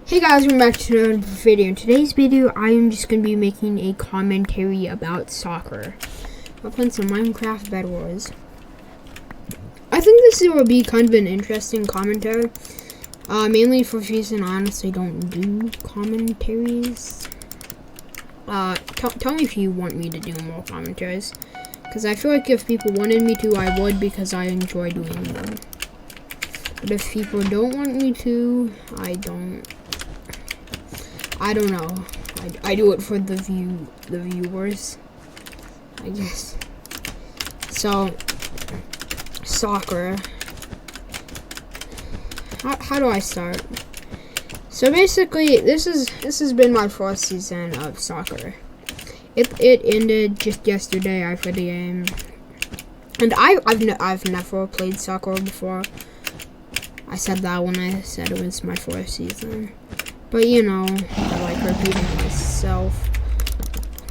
Hey guys, welcome back to another video. In today's video, I am just going to be making a commentary about soccer. I'm playing some Minecraft Bedwars. I think this will be kind of an interesting commentary. Mainly for the reason I honestly don't do commentaries. Tell me if you want me to do more commentaries. Because I feel like if people wanted me to, I would, because I enjoy doing them. But if people don't want me to, I don't know. I do it for the viewers, I guess. So, soccer. How do I start? So basically, this has been my first season of soccer. It ended just yesterday. I played the game, and I've never played soccer before. I said that when I said it was my first season. But you know, I like repeating myself.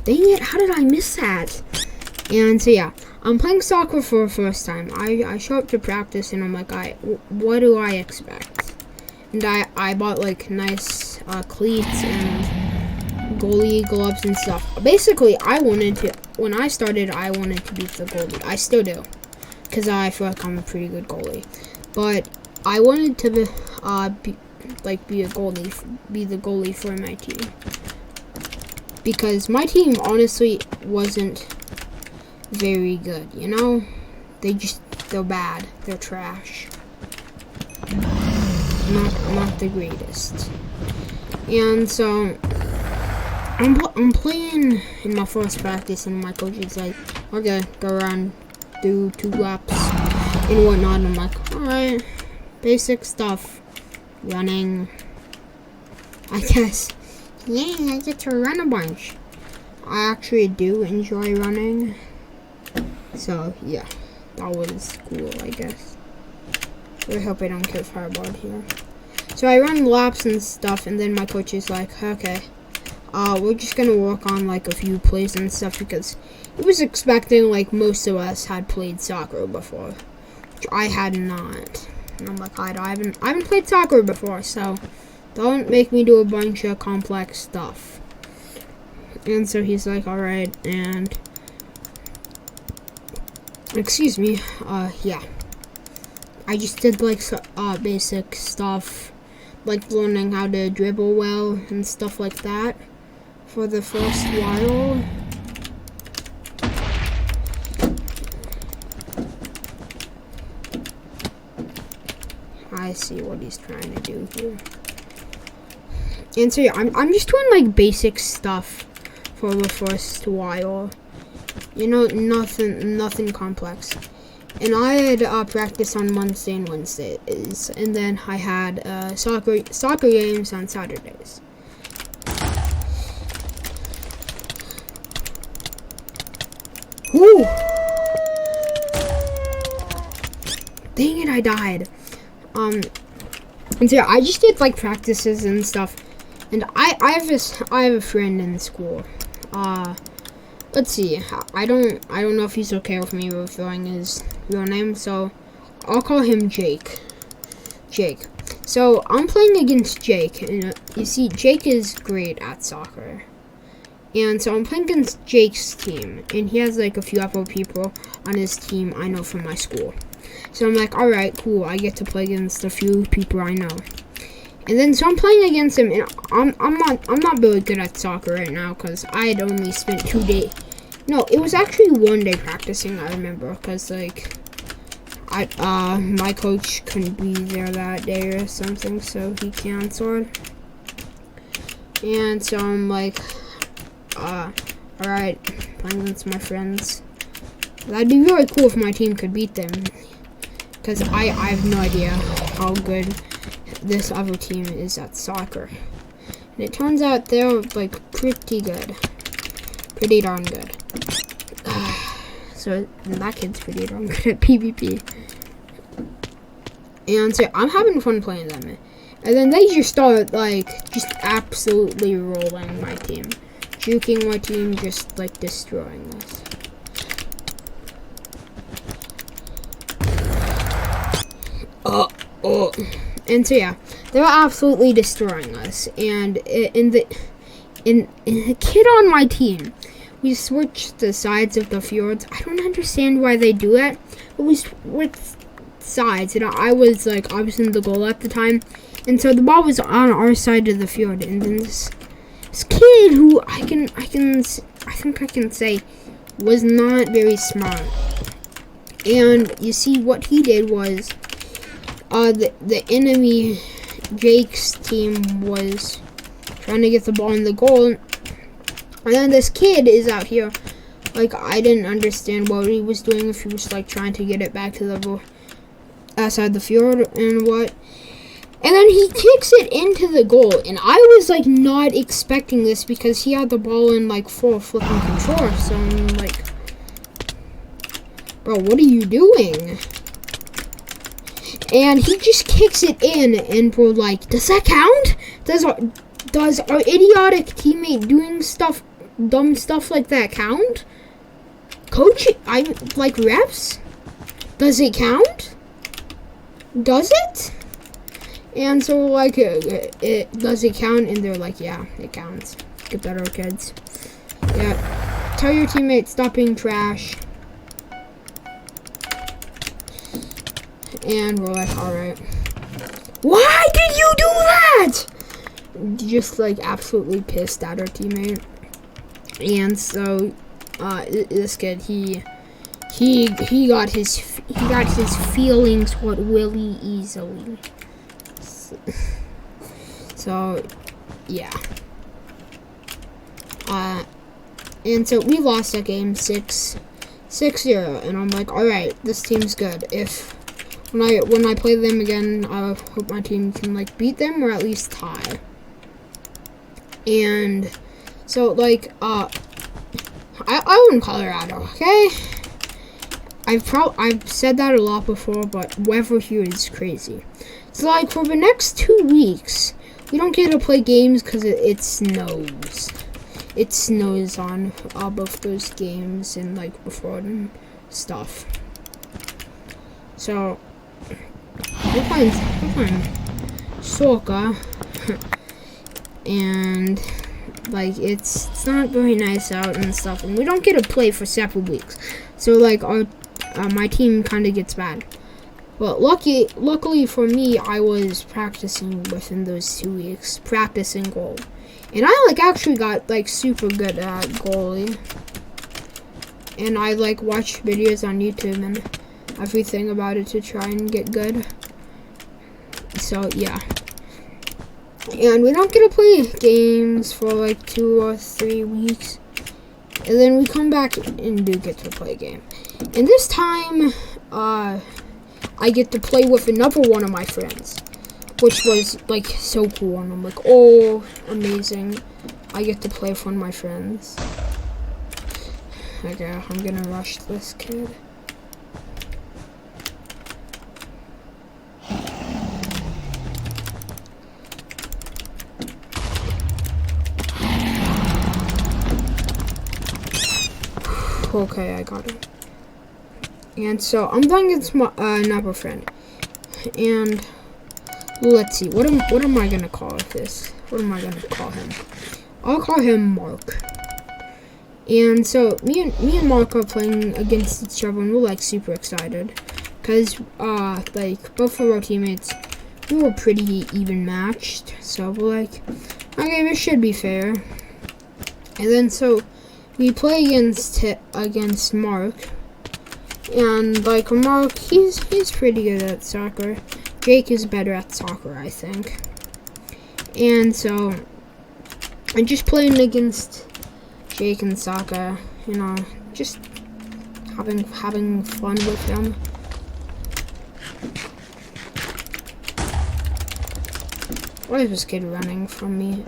Dang it, how did I miss that? And so yeah, I'm playing soccer for the first time. I show up to practice and I'm like, what do I expect? And I bought like nice cleats and goalie gloves and stuff. Basically, when I started, I wanted to be the goalie. I still do, because I feel like I'm a pretty good goalie. But I wanted to be the goalie for my team, because my team honestly wasn't very good. You know, they're bad. They're trash. Not the greatest. And so I'm playing in my first practice, and my coach is like, okay, go around, do 2 laps and whatnot. And I'm like, alright, basic stuff. Running, I guess. Yeah, I get to run a bunch. I actually do enjoy running. So yeah, that was cool, I guess. I hope I don't get fireballed here. So I run laps and stuff, and then my coach is like, okay, we're just gonna work on like a few plays and stuff, because he was expecting like most of us had played soccer before, which I had not. And I'm like, I haven't played soccer before, so don't make me do a bunch of complex stuff. And so he's like, alright, and excuse me, yeah. I just did like basic stuff, like learning how to dribble well and stuff like that for the first while. I see what he's trying to do here. And so yeah, I'm just doing like basic stuff for the first while. You know, nothing complex. And I had practice on Monday and Wednesdays, and then I had soccer games on Saturdays. Woo! Dang it, I died. And so yeah, I just did like practices and stuff, and I have a friend in school. Let's see. I don't know if he's okay with me revealing his real name, so I'll call him Jake. Jake. So I'm playing against Jake, and you see, Jake is great at soccer. And so I'm playing against Jake's team, and he has like a few other people on his team I know from my school. So I'm like, alright, cool, I get to play against a few people I know. And then so I'm playing against him, and I'm not really good at soccer right now, because I had only spent 2 days. No, it was actually 1 day practicing, I remember, because like my coach couldn't be there that day or something, so he canceled. And so I'm like, alright, playing against my friends. That'd be really cool if my team could beat them, because I have no idea how good this other team is at soccer. And it turns out they're like pretty good. Pretty darn good. So that kid's pretty darn good at PvP. And so I'm having fun playing them. And then they just start like just absolutely rolling my team. Juking my team, just like destroying us. And so yeah, they were absolutely destroying us. And the kid on my team, we switched the sides of the fjords. I don't understand why they do that, but we switched sides, and I was in the goal at the time, and so the ball was on our side of the fjord, and then this kid who I think I can say was not very smart. And you see what he did was the enemy Jake's team was trying to get the ball in the goal, and then this kid is out here. I didn't understand what he was doing, if he was trying to get it back to the outside the fjord and what. And then he kicks it into the goal, and I was not expecting this because he had the ball in full flipping control. So I'm like, bro, what are you doing? And he just kicks it in, and we're like, does that count? Does our idiotic teammate doing dumb stuff like that count? Coach, refs? Does it count? Does it? And so does it count? And they're like, yeah, it counts. Get better, kids. Yeah. Tell your teammates, stop being trash. And we're like, alright. Why did you do that? Just absolutely pissed at our teammate. And so this kid, he got his feelings hurt really easily. So yeah. And so we lost that game 6-0, and I'm like, all right, this team's good. If when I play them again, I hope my team can beat them or at least tie. And so I live in Colorado, okay? I've said that a lot before, but weather here is crazy. So for the next 2 weeks, we don't get to play games because it snows. It snows on both those games and before and stuff. So we're playing soccer, and it's not very nice out and stuff, and we don't get to play for several weeks. So my team kind of gets bad. But luckily for me, I was practicing within those 2 weeks, practicing goal, and I actually got super good at goalie. And I watched videos on YouTube and everything about it to try and get good. So yeah. And we don't get to play games for 2 or 3 weeks, and then we come back and do get to play a game. And this time, I get to play with another one of my friends, which was so cool. And I'm like, oh, amazing! I get to play with one of my friends. Okay, I'm gonna rush this kid. Okay, I got him. And so I'm playing against my another friend. And let's see, what am I gonna call this? What am I gonna call him? I'll call him Mark. And so me and Mark are playing against each other, and we're super excited, cause both of our teammates, we were pretty even matched. So we're okay, this should be fair. And then so we play against Mark, and Mark, he's pretty good at soccer. Jake is better at soccer, I think. And so I'm just playing against Jake in soccer, just having fun with him. Why is this kid running from me?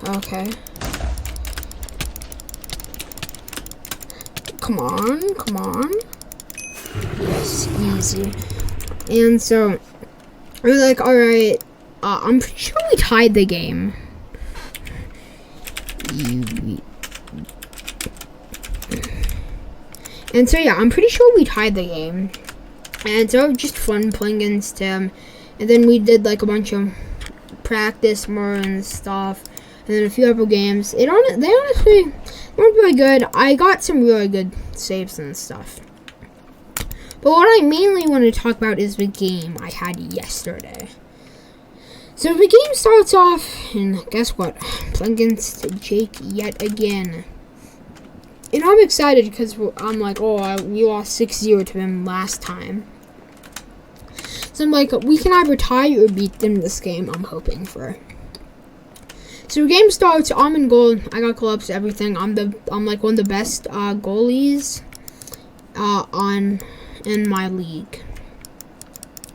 Okay. Come on. Yes, easy. And so we're alright, I'm pretty sure we tied the game. And so yeah, I'm pretty sure we tied the game. And so it was just fun playing against him. And then we did like a bunch of practice more and stuff. And then a few other games. They honestly weren't really good. I got some really good saves and stuff. But what I mainly want to talk about is the game I had yesterday. So the game starts off, and guess what? I'm playing against Jake yet again. And I'm excited because I'm like, oh, we lost 6-0 to him last time. So I'm like, we can either tie or beat them this game, I'm hoping for. So the game starts, I'm in goal, I got clubs, everything. I'm like one of the best goalies in my league.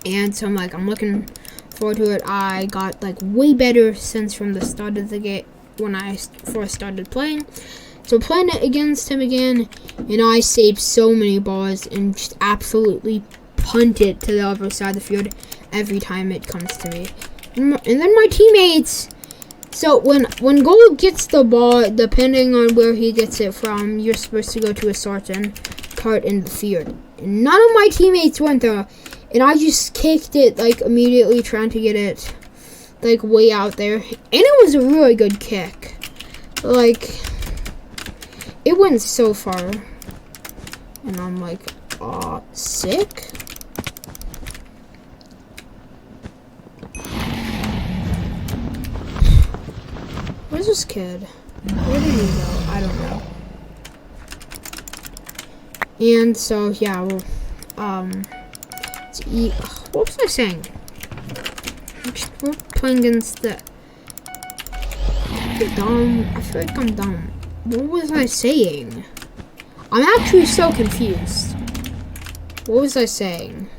And so I'm looking forward to it. I got like way better since from the start of the game when I first started playing. So playing it against him again, and I saved so many balls and just absolutely punt it to the other side of the field every time it comes to me. And then my teammates. So when goal gets the ball, depending on where he gets it from, you're supposed to go to a certain part in the field. And none of my teammates went there, and I just kicked it like immediately, trying to get it like way out there. And it was a really good kick. Like, it went so far, and I'm like, sick. Where's this kid? Where did he go? I don't know. And so yeah, well, what was I saying? We're playing against the dumb. I feel like I'm dumb. What was I saying? I'm actually so confused. What was I saying?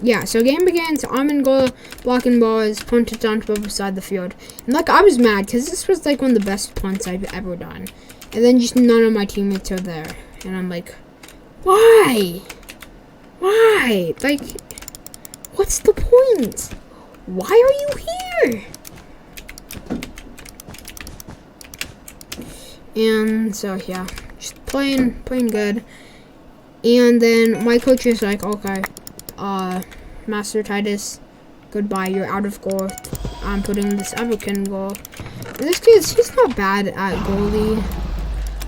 Yeah, so game begins, I'm in goal, blocking balls, punted down to the other side of the field. And like, I was mad, because this was like one of the best punts I've ever done. And then just none of my teammates are there. And I'm like, why? Why? Like, what's the point? Why are you here? And so yeah, just playing good. And then my coach is like, okay, Mastertitus, goodbye, you're out of goal. I'm putting this other kid in goal. This kid, he's not bad at goalie.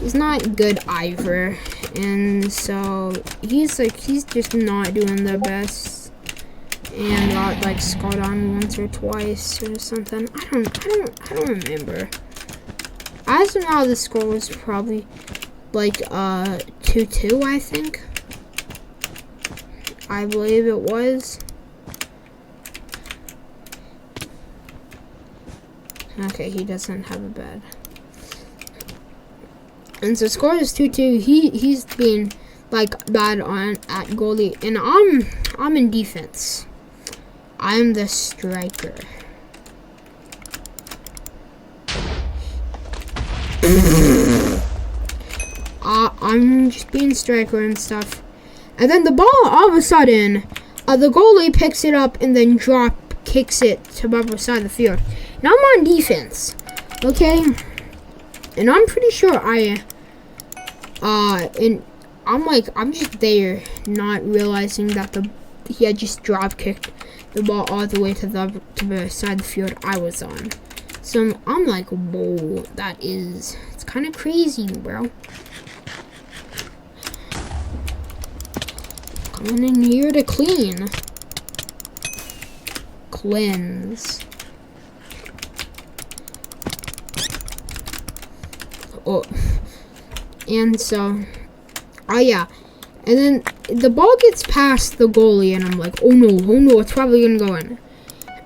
He's not good either. And so he's just not doing the best. And got like scored on once or twice or something. I don't remember. I don't know how the score was, probably like 2-2, I think. I believe it was. Okay, he doesn't have a bed. And so score is 2-2. He's being like bad at goalie, and I'm in defense. I'm the striker. I'm just being striker and stuff. And then the ball, all of a sudden, the goalie picks it up and then kicks it to the other side of the field. Now I'm on defense, okay? And I'm pretty sure and I'm just there, not realizing that he had just drop kicked the ball all the way to the side of the field I was on. So I'm like, whoa, it's kind of crazy, bro. Coming in here to cleanse. Oh, and so, yeah, and then the ball gets past the goalie, and I'm like, oh no, it's probably gonna go in.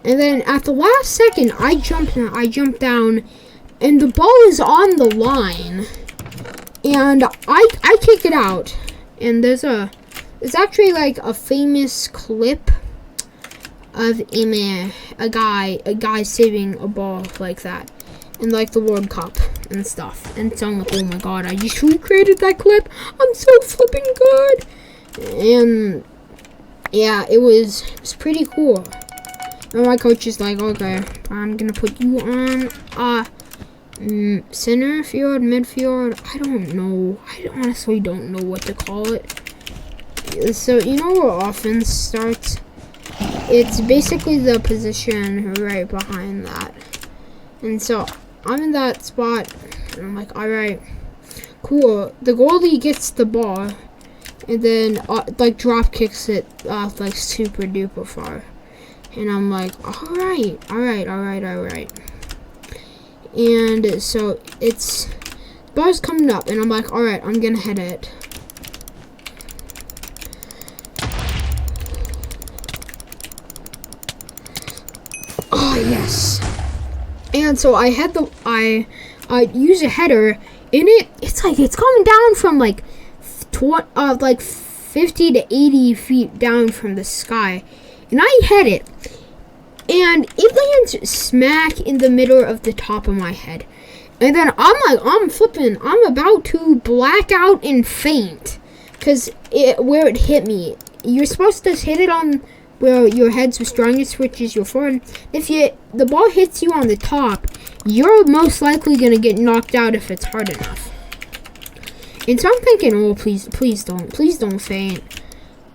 And then at the last second, I jump down, and the ball is on the line, and I kick it out. And there's actually like a famous clip of a guy saving a ball like that in like the World Cup and stuff. And so I'm like, oh my god, I just recreated that clip. I'm so flipping good. And yeah, it was pretty cool. And my coach is like, okay, I'm gonna put you on center field, midfield. I don't know. I honestly don't know what to call it. So you know where offense starts? It's basically the position right behind that. And so I'm in that spot, and I'm like, all right, cool. The goalie gets the ball, and then like drop kicks it like super duper far. And I'm like, all right. And so it's ball's coming up, and I'm like, all right, I'm gonna hit it. Oh yes. And so I use a header, and it's coming down from like 50 to 80 feet down from the sky, and I hit it, and it lands smack in the middle of the top of my head. And then I'm flipping. I'm about to black out and faint, because where it hit me, you're supposed to hit it on where your head's the strongest, which is your forehead. If the ball hits you on the top, you're most likely gonna get knocked out if it's hard enough. And so I'm thinking, oh please don't faint.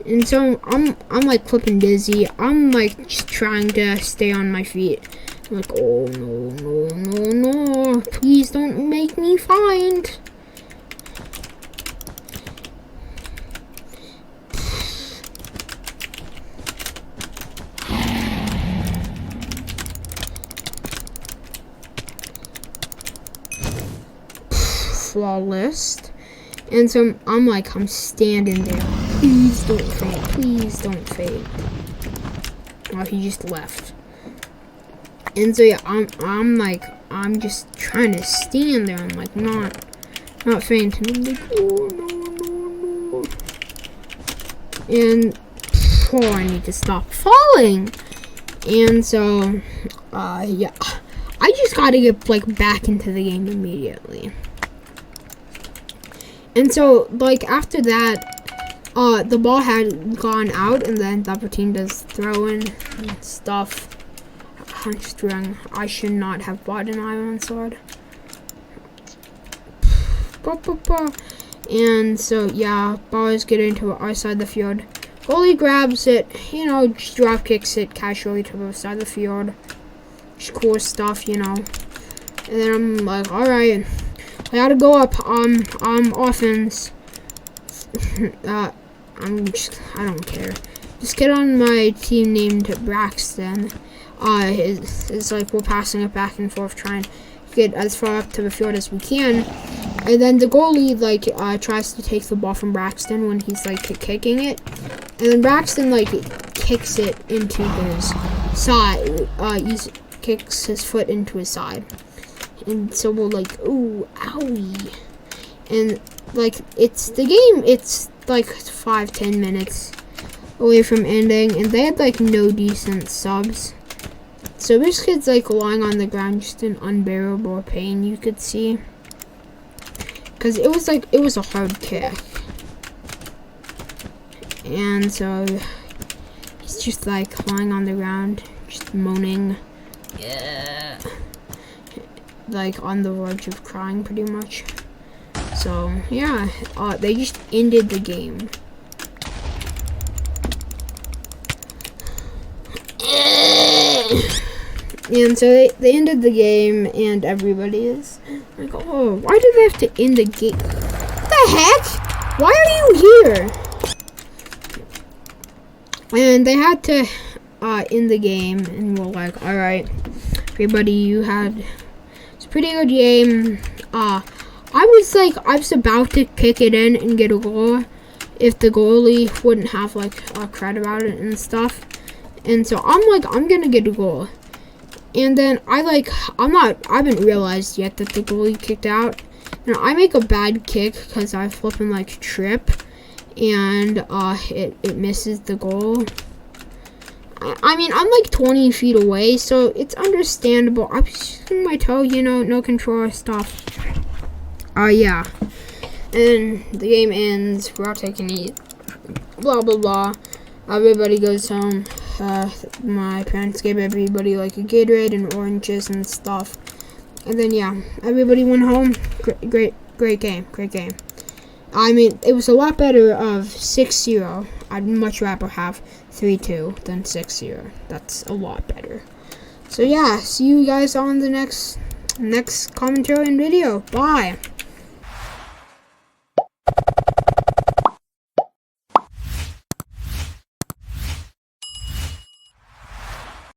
And so I'm like flipping dizzy. I'm like just trying to stay on my feet. I'm like, oh no, please don't make me find. Flawless. And so I'm standing there. Please don't faint. Oh, he just left. And so yeah, I'm just trying to stand there. I'm like not fainting. I'm like, oh no. And I need to stop falling. And so yeah, I just gotta get like back into the game immediately. And so, like, after that, the ball had gone out, and then the other team does throwing and stuff. I'm just wrong. I should not have bought an iron sword. And so, yeah, ballers get into our side of the field. Goalie grabs it, just drop kicks it casually to the side of the field. Just cool stuff, And then I'm like, alright. I gotta go up offense. I don't care. This kid on my team named Braxton, it's like we're passing it back and forth, trying to get as far up to the field as we can. And then the goalie tries to take the ball from Braxton when he's kicking it, and then Braxton kicks it into his side. Kicks his foot into his side. And so we're like, ooh, owie. And it's the game, it's 5-10 minutes away from ending, and they had no decent subs. So this kid's lying on the ground, just in unbearable pain, you could see. Cause it was a hard kick. And so he's just lying on the ground, just moaning. Yeah. On the verge of crying, pretty much. So yeah, they just ended the game. And so they ended the game, and everybody is like, oh, why did they have to end the game? What the heck? Why are you here? And they had to end the game, and we're like, all right, everybody, it's a pretty good game. I was about to kick it in and get a goal if the goalie wouldn't have a crowd about it and stuff. And so I'm gonna get a goal. And then I haven't realized yet that the goalie kicked out. And I make a bad kick because I flip and trip, and it misses the goal. I mean, I'm 20 feet away, so it's understandable. I'm just using my toe, no controller stuff. Yeah. And the game ends, we're all taking it, blah, blah, blah. Everybody goes home. My parents gave everybody a Gatorade and oranges and stuff. And then yeah, everybody went home. Great game. I mean, it was a lot better of 6-0. I'd much rather have 3-2 than 6-0. That's a lot better. So yeah, see you guys on the next commentary and video. Bye.